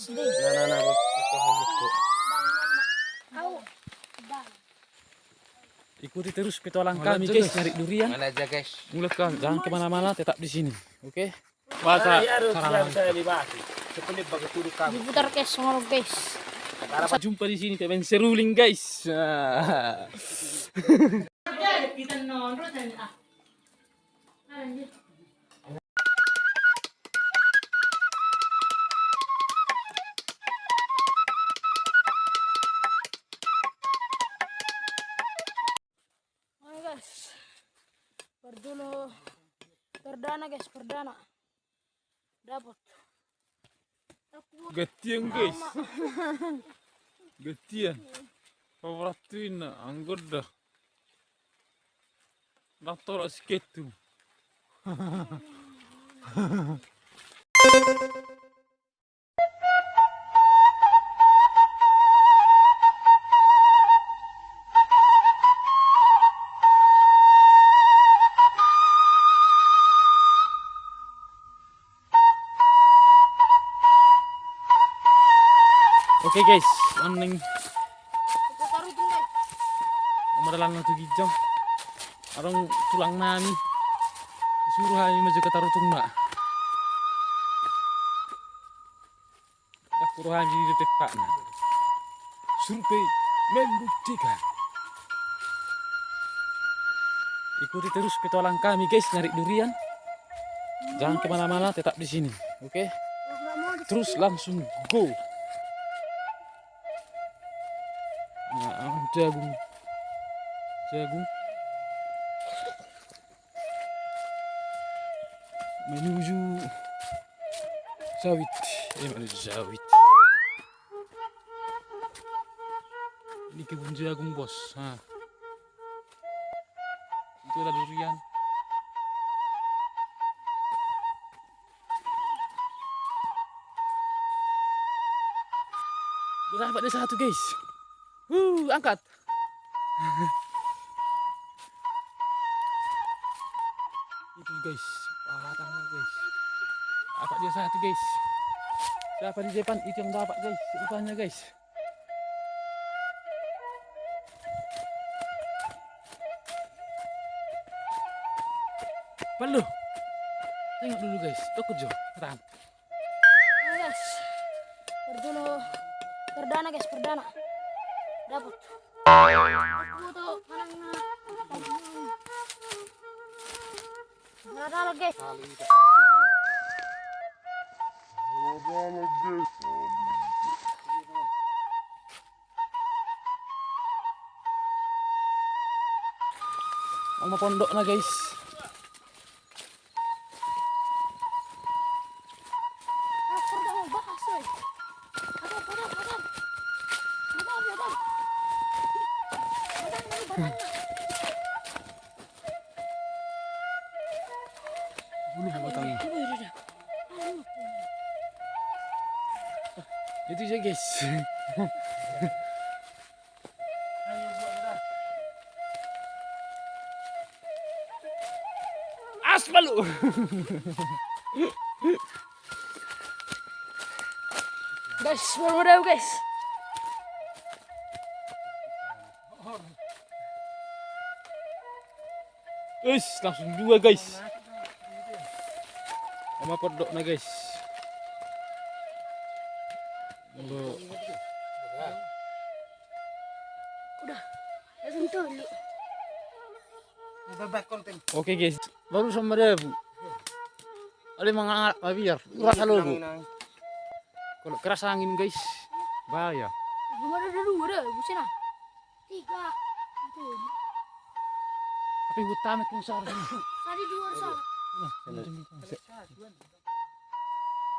Nah, ito hayop po. Ikuti terus petualang kami guys, nyari durian. Mana aja guys. Mulut kami, jangan kemana-mana, tetap di sini, oke? Bahasa sarang. saya dibahas. Sepenuhnya bagi turut kami. Diputar guys, sama guys. Sampai jumpa di sini, teman seruling guys. Guys, berdulu perdana guys, perdana dapat. Gatian guys, gatian. Favorituin anggur dah. Dator sketu. Oke guys, aning Kita taruh itu guys. madalang na tugijam. Arang tulang nami. Disuruh kami maju ke tarutung na. Dapur kami di depan. Survei membuktikan. Ikuti terus petualang kami guys, nyari durian. Jangan kemana-mana, tetap di sini, oke? Terus langsung go. Nah, jagung menuju sawit, menuju sawit. Ini kebun jagung bos. Nah, itu ada durian. Udah dapat ada satu guys. Angkat. Itu guys, tangga guys. Dapat dia satu guys. Siapa di depan itu yang dapat guys, rupanya guys. Perlu. Tengok dulu guys, takut jo. Terang. Guys, berdulu perdana guys, perdana dapat. Aku tuh mana guys. Mau pondok na guys. Itu aja guys. Aspal lu. Guys, baru guys. Langsung dua guys. Sama pondok na guys. Udah, langsung dulu. Oke guys, baru sama dia bu. Ada mengangkat biar rasa logo. Kalau keras angin guys, bahaya. Gimana dulu udah, busin ah. 3. Itu. Tapi utama kung sar. Tadi 2 sar.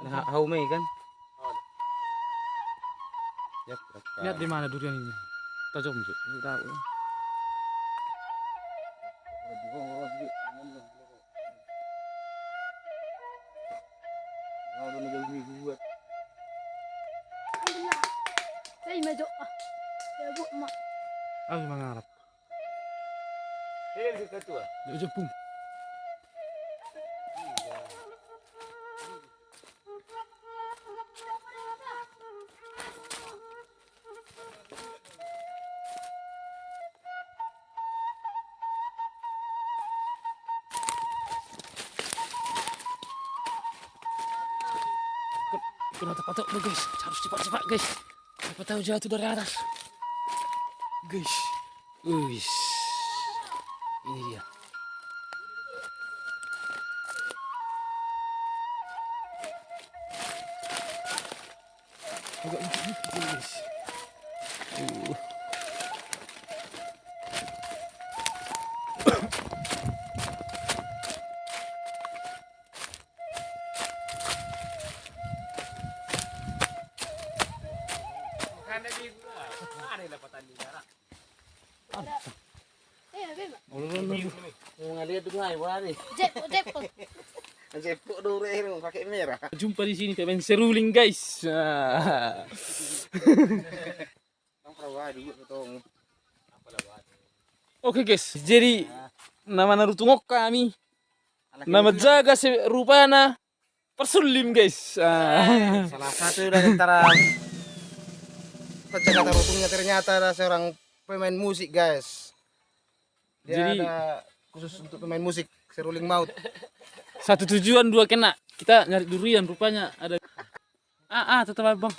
Nah, haume kan? Yap, Lihat di mana durian ini. Tajam tuh. Tahu. Hey, medyo ah. Ya bu, mak. Aku mengharap. Hei, ketua. Di Jepang. kena patok tuh guys. Harus cepat-cepat guys. Siapa tahu jatuh dari atas. Guys. Wih. Ini dia. Agak lucu guys. Jumpa di sini pemain seruling guys. Oke guys, jadi nama narutungok kami, nama jaga serupana persulim guys. Salah satu dari antara penjaga tarutungnya ternyata ada seorang pemain musik guys. Dia Jadi- ada khusus untuk pemain musik seruling maut. Satu tujuan dua kena. Kita nyari durian rupanya ada. Tetap abang.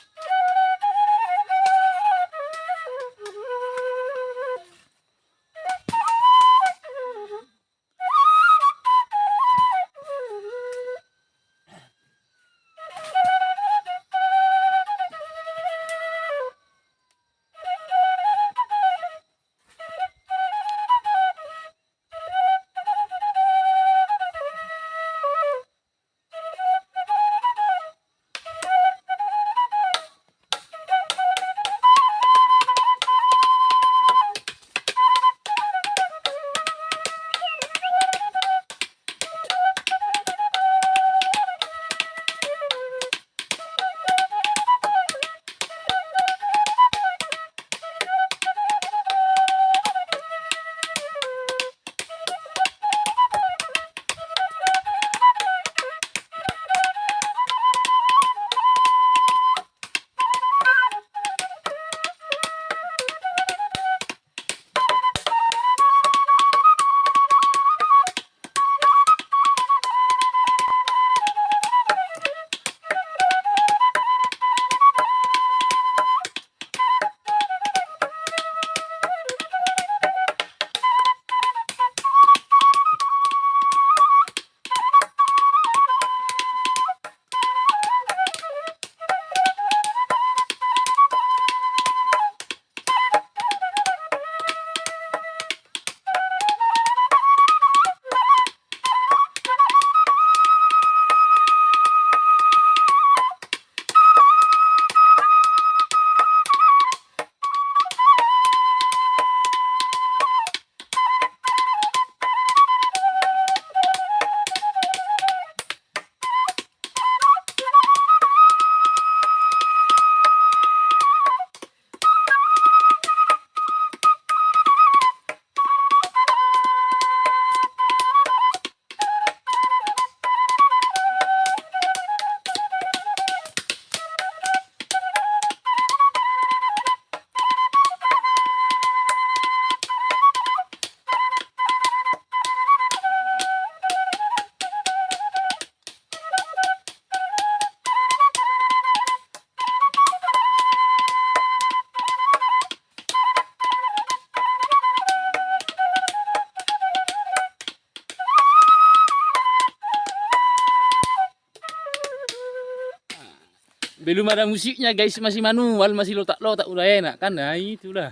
Belum ada musiknya guys, masih manual, masih lotak-lotak udah enak kan? Nah itulah.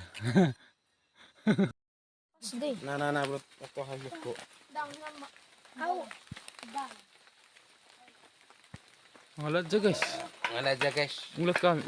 Sedih. Nah, bro, aku habis kok. Dang nama. Kau. Dang. Ngalat aja guys. Ngalah aja guys. Mulut kami.